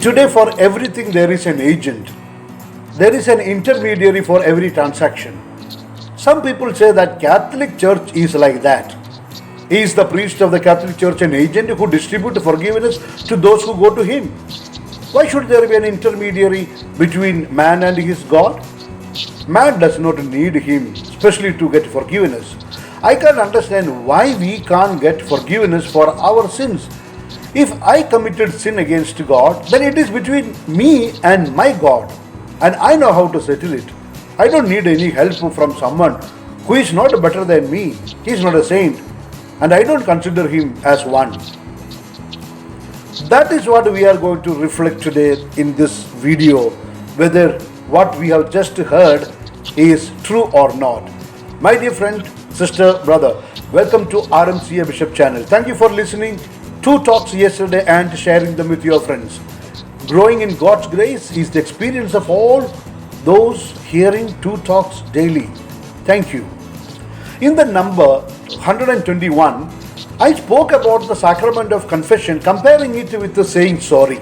Today, for everything, there is an agent. There is an intermediary for every transaction. Some people say that Catholic Church is like that. Is the priest of the Catholic Church an agent who distributes forgiveness to those who go to him? Why should there be an intermediary between man and his God? Man does not need him, especially to get forgiveness. I can't understand why we can't get forgiveness for our sins. If I committed sin against God, then it is between me and my God, and I know how to settle it. I don't need any help from someone who is not better than me. He is not a saint, and I don't consider him as one. That is what we are going to reflect today in this video, whether what we have just heard is true or not. My dear friend, sister, brother, welcome to RMCA Bishop channel. Thank you for listening two talks yesterday and sharing them with your friends. Growing in God's grace is the experience of all those hearing two talks daily. Thank you. In the number 121, I spoke about the sacrament of confession, comparing it with the saying sorry.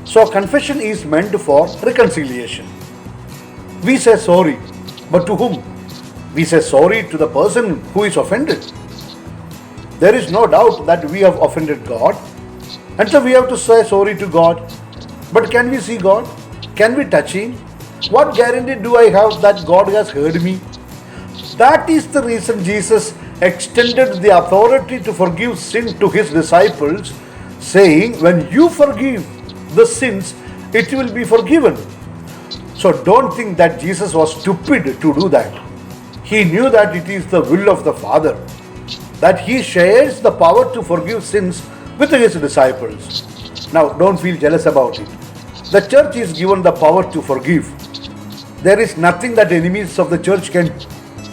So confession is meant for reconciliation. We say sorry, but to whom? We say sorry to the person who is offended. There is no doubt that we have offended God, and so we have to say sorry to God. But can we see God? Can we touch Him? What guarantee do I have that God has heard me? That is the reason Jesus extended the authority to forgive sin to His disciples, saying, when you forgive the sins, it will be forgiven. So don't think that Jesus was stupid to do that. He knew that it is the will of the Father, that He shares the power to forgive sins with His disciples. Now, don't feel jealous about it. The church is given the power to forgive. There is nothing that enemies of the church can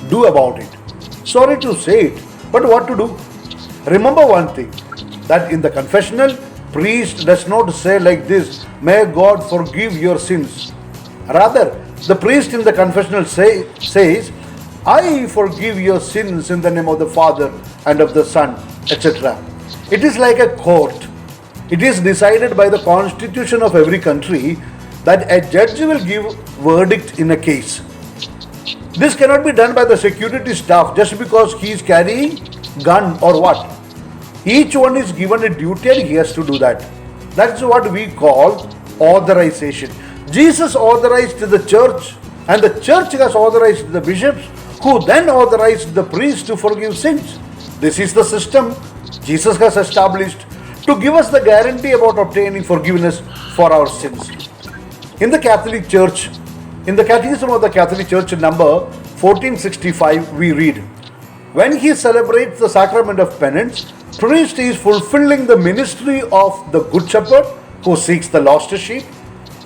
do about it. Sorry to say it, but what to do? Remember one thing, that in the confessional, priest does not say like this, may God forgive your sins. Rather, the priest in the confessional says, I forgive your sins in the name of the Father and of the Son, etc. It is like a court. It is decided by the constitution of every country that a judge will give verdict in a case. This cannot be done by the security staff just because he is carrying gun or what. Each one is given a duty and he has to do that. That's what we call authorization. Jesus authorized the church, and the church has authorized the bishops, who then authorized the priests to forgive sins. This is the system Jesus has established to give us the guarantee about obtaining forgiveness for our sins. In the Catholic Church, in the Catechism of the Catholic Church, number 1465, we read, when he celebrates the sacrament of penance, priest is fulfilling the ministry of the Good Shepherd who seeks the lost sheep,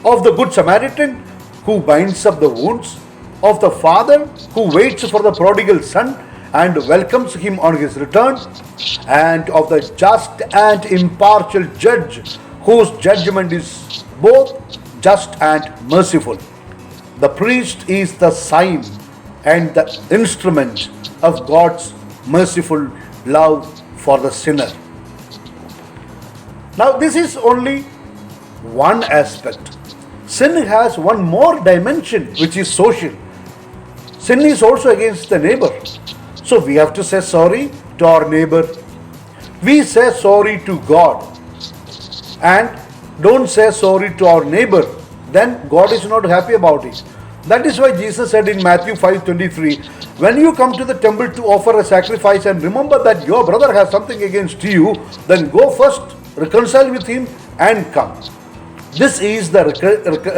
of the Good Samaritan who binds up the wounds, of the Father who waits for the prodigal son and welcomes him on his return, and of the just and impartial judge whose judgment is both just and merciful. The priest is the sign and the instrument of God's merciful love for the sinner. Now, this is only one aspect. Sin has one more dimension, which is social. Sin is also against the neighbor. So we have to say sorry to our neighbor. We say sorry to God and don't say sorry to our neighbor. Then God is not happy about it. That is why Jesus said in Matthew 5:23, when you come to the temple to offer a sacrifice and remember that your brother has something against you, then go first, reconcile with him and come. This is the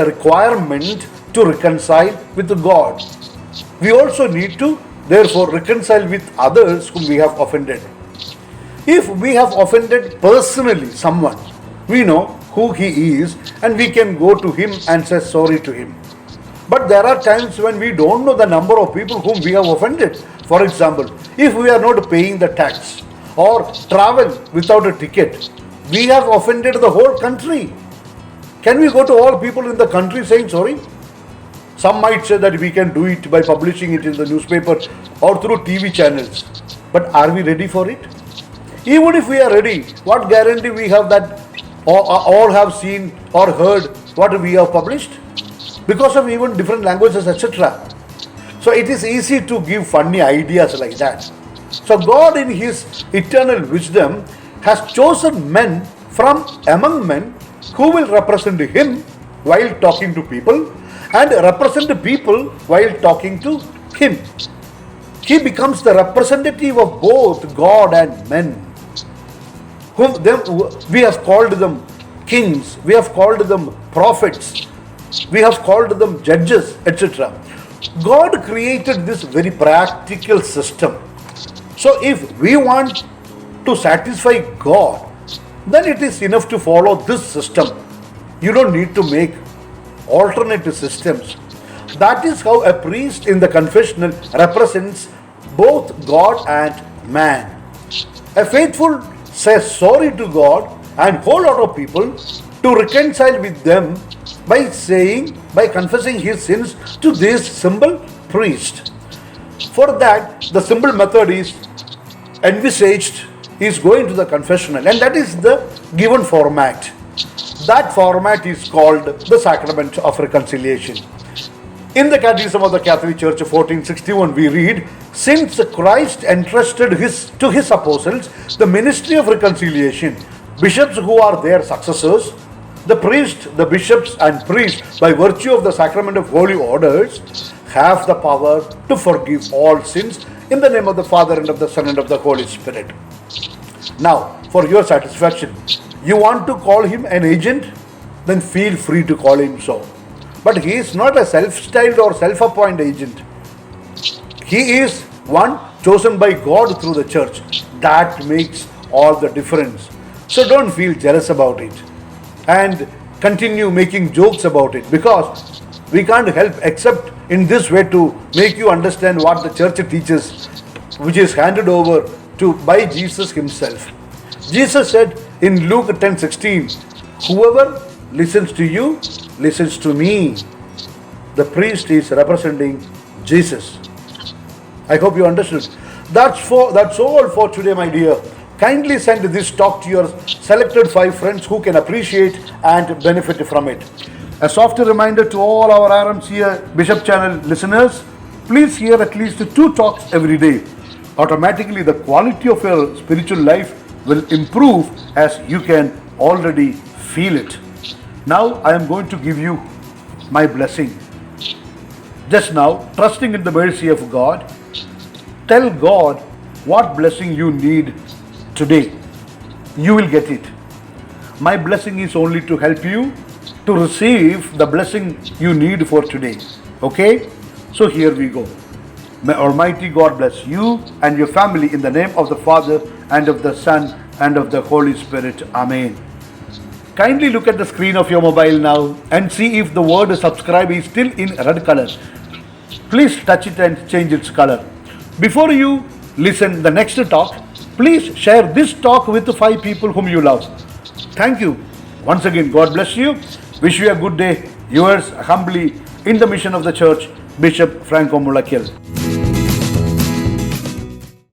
requirement to reconcile with God. We also need to therefore reconcile with others whom we have offended. If we have offended personally someone, we know who he is and we can go to him and say sorry to him. But there are times when we don't know the number of people whom we have offended. For example, if we are not paying the tax or travel without a ticket, we have offended the whole country. Can we go to all people in the country saying sorry? Some might say that we can do it by publishing it in the newspaper or through TV channels. But are we ready for it? Even if we are ready, what guarantee we have that or all have seen or heard what we have published because of even different languages, etc. So it is easy to give funny ideas like that. So God in his eternal wisdom has chosen men from among men who will represent him while talking to people and represent the people while talking to him. He becomes the representative of both God and men. We have called them kings, we have called them prophets, we have called them judges, etc. God created this very practical system. So if we want to satisfy God, then it is enough to follow this system. You don't need to make alternative systems. That is how a priest in the confessional represents both God and man. A faithful says sorry to God and whole lot of people to reconcile with them by confessing his sins to this simple priest. For that, the simple method is envisaged is going to the confessional, and that is the given format. That format is called the sacrament of reconciliation. In the Catechism of the Catholic Church of 1461, we read, since Christ entrusted to his apostles the ministry of reconciliation, bishops who are their successors, the priests, the bishops and priests, by virtue of the sacrament of holy orders, have the power to forgive all sins in the name of the Father and of the Son and of the Holy Spirit. Now, for your satisfaction, you want to call him an agent? Then feel free to call him so. But he is not a self-styled or self-appointed agent. He is one chosen by God through the church. That makes all the difference. So don't feel jealous about it and continue making jokes about it, because we can't help except in this way to make you understand what the church teaches, which is handed over to by Jesus himself. Jesus said in Luke 10:16, whoever listens to you listens to me. The priest is representing Jesus. I hope you understood. That's all for today, my dear. Kindly send this talk to your selected 5 friends who can appreciate and benefit from it. A soft reminder to all our RMCA Bishop Channel listeners, please hear at least 2 talks every day. Automatically the quality of your spiritual life will improve, as you can already feel it. Now I am going to give you my blessing. Just now, trusting in the mercy of God, tell God what blessing you need today. You will get it. My blessing is only to help you to receive the blessing you need for today. Okay? So here we go. May Almighty God bless you and your family in the name of the Father and of the Son and of the Holy Spirit. Amen. Kindly look at the screen of your mobile now and see if the word subscribe is still in red color. Please touch it and change its color. Before you listen the next talk, please share this talk with 5 people whom you love. Thank you. Once again, God bless you. Wish you a good day. Yours humbly in the mission of the church, Bishop Franco Mulakil.